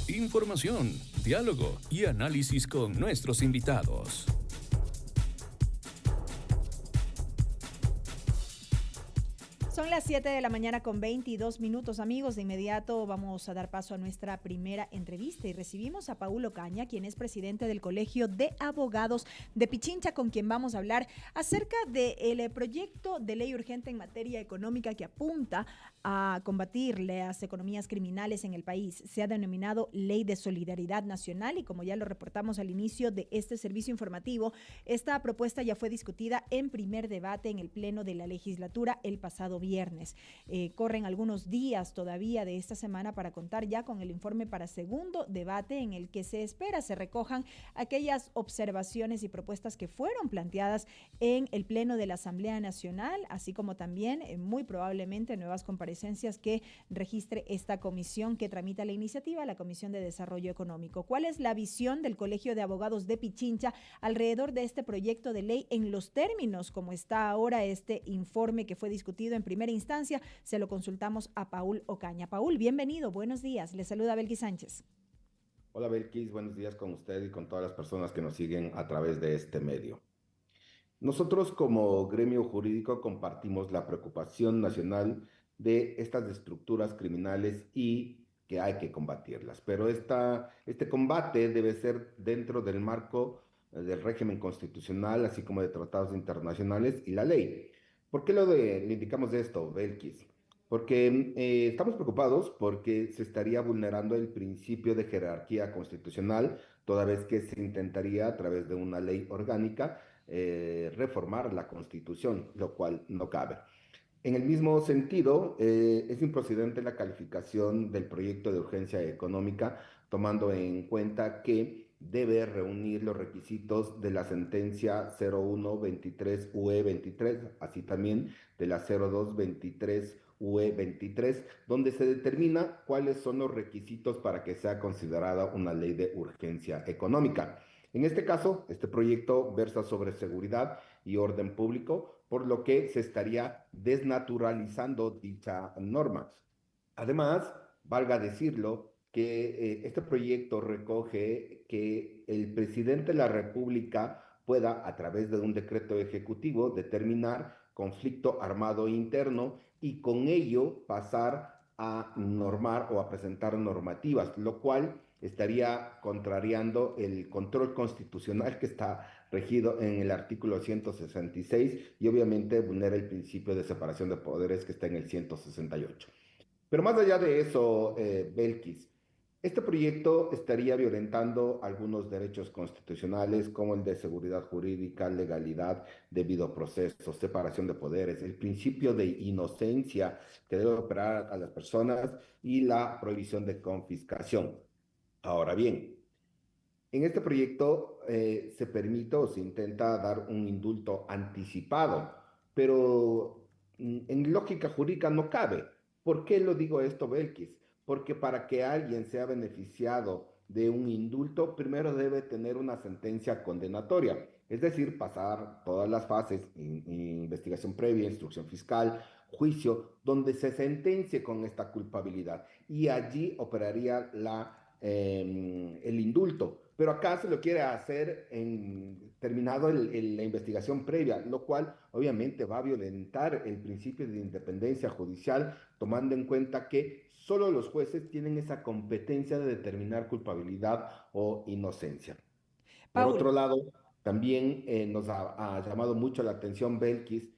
Información, diálogo y análisis con nuestros invitados. Son las 7 de la mañana con 22 minutos, amigos. De inmediato vamos a dar paso a nuestra primera entrevista y recibimos a Paul Ocaña, quien es presidente del Colegio de Abogados de Pichincha, con quien vamos a hablar acerca del proyecto de ley urgente en materia económica que apunta a combatir las economías criminales en el país. Se ha denominado Ley de Solidaridad Nacional y, como ya lo reportamos al inicio de este servicio informativo, esta propuesta ya fue discutida en primer debate en el Pleno de la Legislatura el pasado viernes. Corren algunos días todavía de esta semana para contar ya con el informe para segundo debate, en el que se espera se recojan aquellas observaciones y propuestas que fueron planteadas en el Pleno de la Asamblea Nacional, así como también muy probablemente nuevas comparecencias que registre esta comisión que tramita la iniciativa, la Comisión de Desarrollo Económico. ¿Cuál es la visión del Colegio de Abogados de Pichincha alrededor de este proyecto de ley en los términos como está ahora este informe que fue discutido en primera instancia? Se lo consultamos a Paul Ocaña. Paul, bienvenido, buenos días. Le saluda Belkis Sánchez. Hola Belkis, buenos días con usted y con todas las personas que nos siguen a través de este medio. Nosotros como gremio jurídico compartimos la preocupación nacional de estas estructuras criminales y que hay que combatirlas, pero este combate debe ser dentro del marco del régimen constitucional, así como de tratados internacionales y la ley. ¿Por qué le indicamos esto, Belkis? Porque estamos preocupados porque se estaría vulnerando el principio de jerarquía constitucional, toda vez que se intentaría a través de una ley orgánica reformar la Constitución, lo cual no cabe. En el mismo sentido, es improcedente la calificación del proyecto de urgencia económica, tomando en cuenta que debe reunir los requisitos de la sentencia 0123 UE 23, así también de la 0223 UE 23, donde se determina cuáles son los requisitos para que sea considerada una ley de urgencia económica. En este caso, este proyecto versa sobre seguridad y orden público, por lo que se estaría desnaturalizando dicha norma. Además, valga decirlo, que este proyecto recoge que el presidente de la República pueda, a través de un decreto ejecutivo, determinar conflicto armado interno y con ello pasar a normar o a presentar normativas, lo cual estaría contrariando el control constitucional que está regido en el artículo 166 y obviamente vulnera el principio de separación de poderes que está en el 168. Pero más allá de eso, Belkis, este proyecto estaría violentando algunos derechos constitucionales como el de seguridad jurídica, legalidad, debido proceso, separación de poderes, el principio de inocencia que debe operar a las personas y la prohibición de confiscación. Ahora bien, en este proyecto se permite o se intenta dar un indulto anticipado, pero en lógica jurídica no cabe. ¿Por qué lo digo esto, Belkis? Porque para que alguien sea beneficiado de un indulto, primero debe tener una sentencia condenatoria, es decir, pasar todas las fases, investigación previa, instrucción fiscal, juicio, donde se sentencie con esta culpabilidad y allí operaría el indulto. Pero acá se lo quiere hacer terminado la investigación previa, lo cual obviamente va a violentar el principio de independencia judicial, tomando en cuenta que solo los jueces tienen esa competencia de determinar culpabilidad o inocencia. Por Paul. otro lado, también nos ha llamado mucho la atención Belkis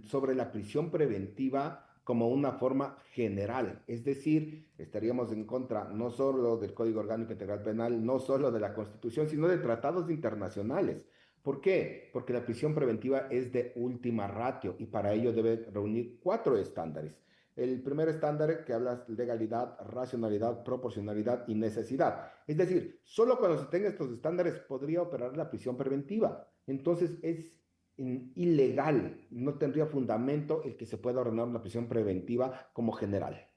sobre la prisión preventiva como una forma general, es decir, estaríamos en contra no solo del Código Orgánico Integral Penal, no solo de la Constitución, sino de tratados internacionales. ¿Por qué? Porque la prisión preventiva es de última ratio y para ello debe reunir cuatro estándares. El primer estándar que habla es legalidad, racionalidad, proporcionalidad y necesidad. Es decir, solo cuando se tengan estos estándares podría operar la prisión preventiva. Entonces es ilegal, no tendría fundamento el que se pueda ordenar una prisión preventiva como general.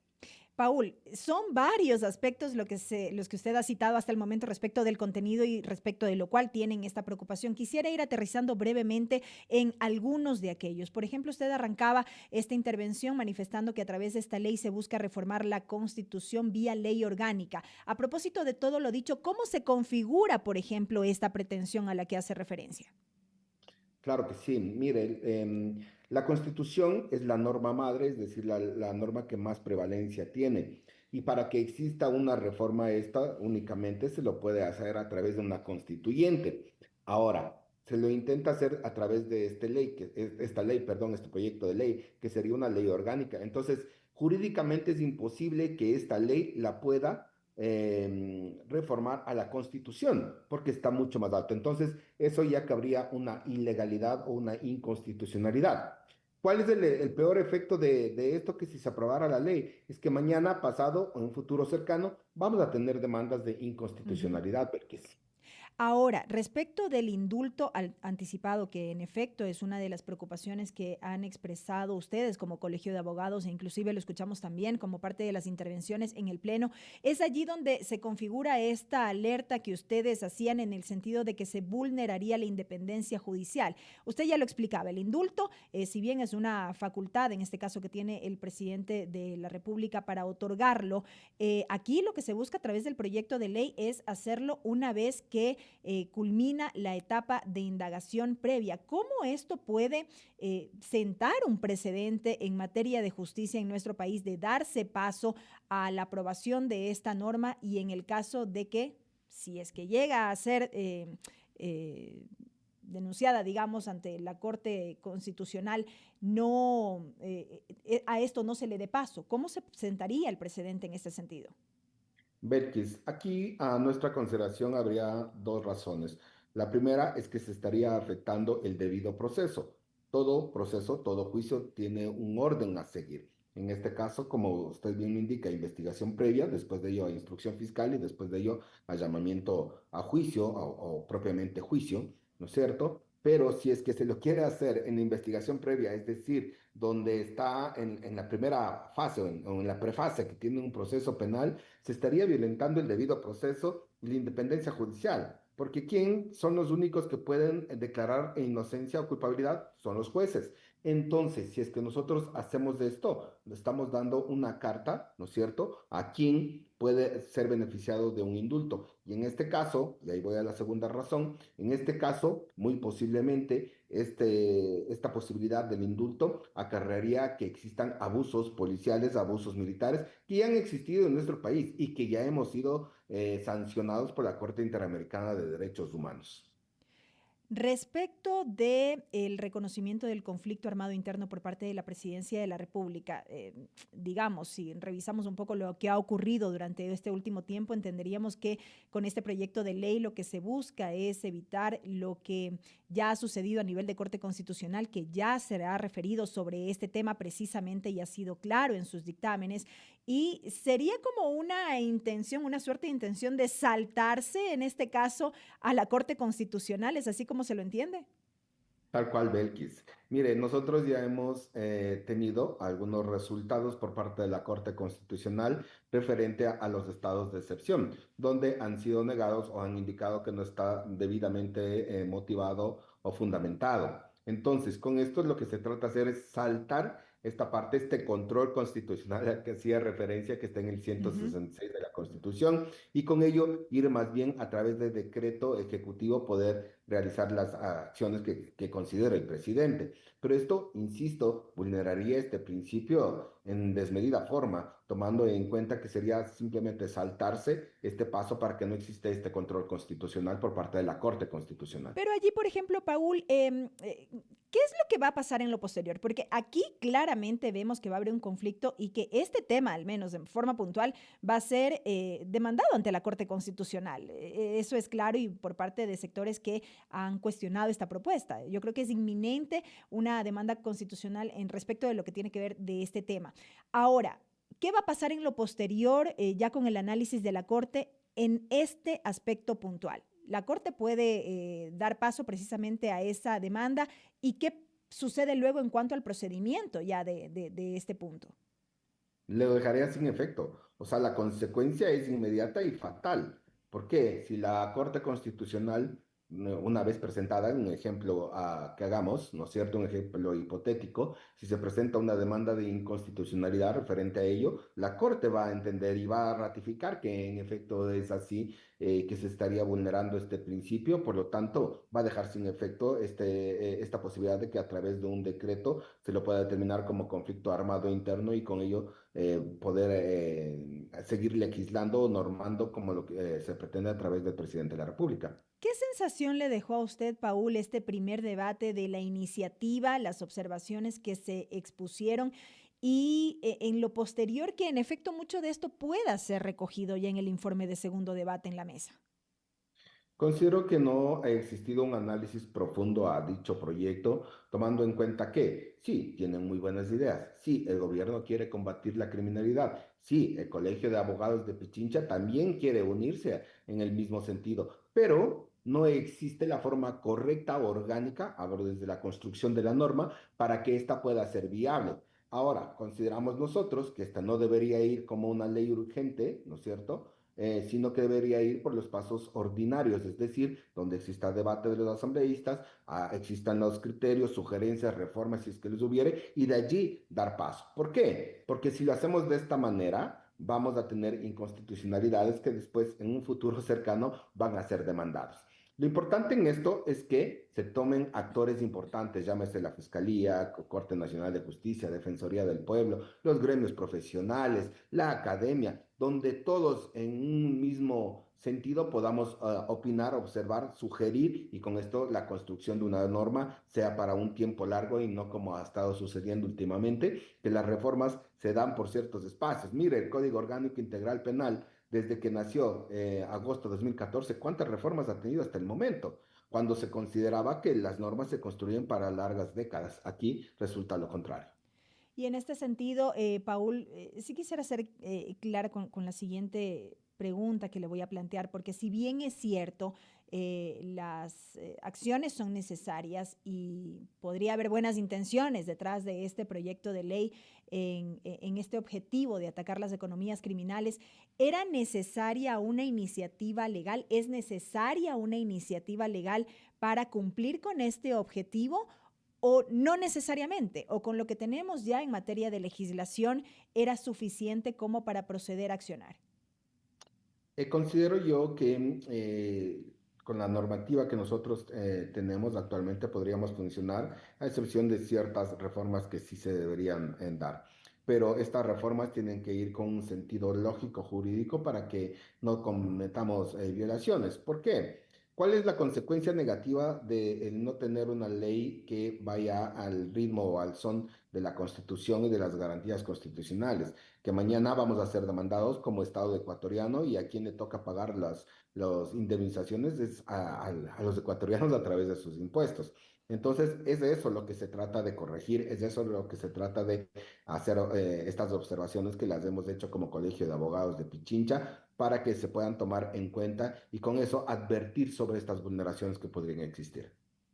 Paul, son varios aspectos los que usted ha citado hasta el momento respecto del contenido y respecto de lo cual tienen esta preocupación. Quisiera ir aterrizando brevemente en algunos de aquellos. Por ejemplo, usted arrancaba esta intervención manifestando que a través de esta ley se busca reformar la Constitución vía ley orgánica. A propósito de todo lo dicho, ¿cómo se configura, por ejemplo, esta pretensión a la que hace referencia? Claro que sí. Mire, la Constitución es la norma madre, es decir, la norma que más prevalencia tiene. Y para que exista una reforma a esta, únicamente se lo puede hacer a través de una constituyente. Ahora, se lo intenta hacer a través de esta ley, perdón, este proyecto de ley, que sería una ley orgánica. Entonces, jurídicamente es imposible que esta ley la pueda reformar a la Constitución, porque está mucho más alto. Entonces, eso ya cabría una ilegalidad o una inconstitucionalidad. ¿Cuál es el peor efecto de esto? Que si se aprobara la ley, es que mañana, pasado o en un futuro cercano, vamos a tener demandas de Ujú. inconstitucionalidad, porque sí. Ahora, respecto del indulto anticipado, que en efecto es una de las preocupaciones que han expresado ustedes como Colegio de Abogados, e inclusive lo escuchamos también como parte de las intervenciones en el Pleno, es allí donde se configura esta alerta que ustedes hacían en el sentido de que se vulneraría la independencia judicial. Usted ya lo explicaba, el indulto, si bien es una facultad, en este caso que tiene el presidente de la República para otorgarlo, aquí lo que se busca a través del proyecto de ley es hacerlo una vez que culmina la etapa de indagación previa. ¿Cómo esto puede sentar un precedente en materia de justicia en nuestro país, de darse paso a la aprobación de esta norma y en el caso de que, si es que llega a ser denunciada, digamos, ante la Corte Constitucional, no, a esto no se le dé paso? ¿Cómo se sentaría el precedente en este sentido? Belkis, aquí a nuestra consideración habría dos razones. La primera es que se estaría afectando el debido proceso. Todo proceso, todo juicio tiene un orden a seguir. En este caso, como usted bien me indica, investigación previa, después de ello a instrucción fiscal y después de ello a llamamiento a juicio o propiamente juicio, ¿no es cierto? Pero si es que se lo quiere hacer en la investigación previa, es decir, donde está en la primera fase o en la prefase que tiene un proceso penal, se estaría violentando el debido proceso y la independencia judicial. Porque ¿quién son los únicos que pueden declarar inocencia o culpabilidad? Son los jueces. Entonces, si es que nosotros hacemos de esto, le estamos dando una carta, ¿no es cierto?, a quien puede ser beneficiado de un indulto. Y en este caso, y ahí voy a la segunda razón, en este caso, muy posiblemente, esta posibilidad del indulto acarrearía que existan abusos policiales, abusos militares, que ya han existido en nuestro país y que ya hemos sido sancionados por la Corte Interamericana de Derechos Humanos. Respecto de el reconocimiento del conflicto armado interno por parte de la Presidencia de la República, digamos, si revisamos un poco lo que ha ocurrido durante este último tiempo, entenderíamos que con este proyecto de ley lo que se busca es evitar lo que ya ha sucedido a nivel de Corte Constitucional, que ya se ha referido sobre este tema precisamente y ha sido claro en sus dictámenes, y sería como una intención, una suerte de intención de saltarse, en este caso, a la Corte Constitucional. ¿Es así como se lo entiende? Tal cual, Belkis. Mire, nosotros ya hemos tenido algunos resultados por parte de la Corte Constitucional referente a los estados de excepción, donde han sido negados o han indicado que no está debidamente motivado o fundamentado. Entonces, con esto lo que se trata de hacer es saltar esta parte, este control constitucional al que hacía referencia, que está en el Ujú. 166 de la Constitución, y con ello ir más bien a través de decreto ejecutivo poder realizar las acciones que considere el presidente. Pero esto, insisto, vulneraría este principio en desmedida forma, tomando en cuenta que sería simplemente saltarse este paso para que no exista este control constitucional por parte de la Corte Constitucional. Pero allí, por ejemplo, Paul, ¿qué es lo que va a pasar en lo posterior? Porque aquí claramente vemos que va a haber un conflicto y que este tema, al menos de forma puntual, va a ser demandado ante la Corte Constitucional. Eso es claro y por parte de sectores que han cuestionado esta propuesta. Yo creo que es inminente una demanda constitucional en respecto de lo que tiene que ver de este tema. Ahora, ¿qué va a pasar en lo posterior, ya con el análisis de la Corte en este aspecto puntual? La Corte puede dar paso precisamente a esa demanda y qué sucede luego en cuanto al procedimiento ya de este punto. lo dejaría sin efecto. O sea, la consecuencia es inmediata y fatal. ¿Por qué? Si la Corte Constitucional, una vez presentada, un ejemplo que hagamos, ¿no es cierto? Un ejemplo hipotético, si se presenta una demanda de inconstitucionalidad referente a ello, la Corte va a entender y va a ratificar que en efecto es así, que se estaría vulnerando este principio, por lo tanto, va a dejar sin efecto esta posibilidad de que a través de un decreto se lo pueda determinar como conflicto armado interno y con ello poder seguir legislando o normando como lo que se pretende a través del presidente de la República. ¿Qué sensación le dejó a usted, Paul, este primer debate de la iniciativa, las observaciones que se expusieron y en lo posterior que en efecto mucho de esto pueda ser recogido ya en el informe de segundo debate en la mesa? Considero que no ha existido un análisis profundo a dicho proyecto, tomando en cuenta que sí, tienen muy buenas ideas, sí, el gobierno quiere combatir la criminalidad, sí, el Colegio de Abogados de Pichincha también quiere unirse en el mismo sentido, pero no existe la forma correcta, orgánica, hablo desde la construcción de la norma, para que ésta pueda ser viable. Ahora, consideramos nosotros que esta no debería ir como una ley urgente, ¿no es cierto? Sino que debería ir por los pasos ordinarios, es decir, donde exista debate de los asambleístas, existan los criterios, sugerencias, reformas, si es que les hubiere, y de allí dar paso. ¿Por qué? Porque si lo hacemos de esta manera, vamos a tener inconstitucionalidades que después, en un futuro cercano, van a ser demandados. Lo importante en esto es que se tomen actores importantes, llámese la Fiscalía, Corte Nacional de Justicia, Defensoría del Pueblo, los gremios profesionales, la academia, donde todos en un mismo sentido podamos opinar, observar, sugerir y con esto la construcción de una norma sea para un tiempo largo y no como ha estado sucediendo últimamente, que las reformas se dan por ciertos espacios. Mire, el Código Orgánico Integral Penal desde que nació agosto de 2014, ¿cuántas reformas ha tenido hasta el momento? Cuando se consideraba que las normas se construyen para largas décadas. Aquí resulta lo contrario. Y en este sentido, Paul, sí quisiera ser clara con la siguiente pregunta que le voy a plantear, porque si bien es cierto, las acciones son necesarias y podría haber buenas intenciones detrás de este proyecto de ley en este objetivo de atacar las economías criminales, ¿era necesaria una iniciativa legal? ¿Es necesaria una iniciativa legal para cumplir con este objetivo? O no necesariamente, o con lo que tenemos ya en materia de legislación era suficiente como para proceder a accionar. Considero yo que con la normativa que nosotros tenemos actualmente podríamos funcionar, a excepción de ciertas reformas que sí se deberían dar. Pero estas reformas tienen que ir con un sentido lógico jurídico para que no cometamos violaciones. ¿Por qué? ¿Cuál es la consecuencia negativa de el no tener una ley que vaya al ritmo o al son de la Constitución y de las garantías constitucionales? Que mañana vamos a ser demandados como Estado ecuatoriano y a quien le toca pagar las indemnizaciones es a los ecuatorianos a través de sus impuestos. Entonces, es de eso lo que se trata de corregir, es de eso lo que se trata de hacer estas observaciones que las hemos hecho como Colegio de Abogados de Pichincha para que se puedan tomar en cuenta y con eso advertir sobre estas vulneraciones que podrían existir.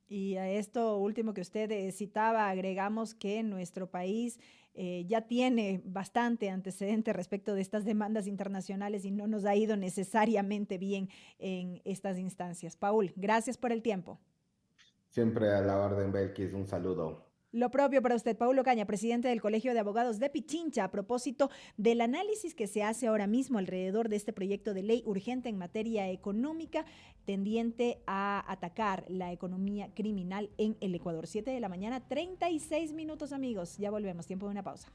Y a esto último que usted citaba, agregamos que nuestro país ya tiene bastante antecedente respecto de estas demandas internacionales y no nos ha ido necesariamente bien en estas instancias. Paul, gracias por el tiempo. Siempre a la orden, Belkis, un saludo. Lo propio para usted, Paulo Caña, presidente del Colegio de Abogados de Pichincha, a propósito del análisis que se hace ahora mismo alrededor de este proyecto de ley urgente en materia económica tendiente a atacar la economía criminal en el Ecuador. 7 de la mañana, 36 minutos, amigos. Ya volvemos, tiempo de una pausa.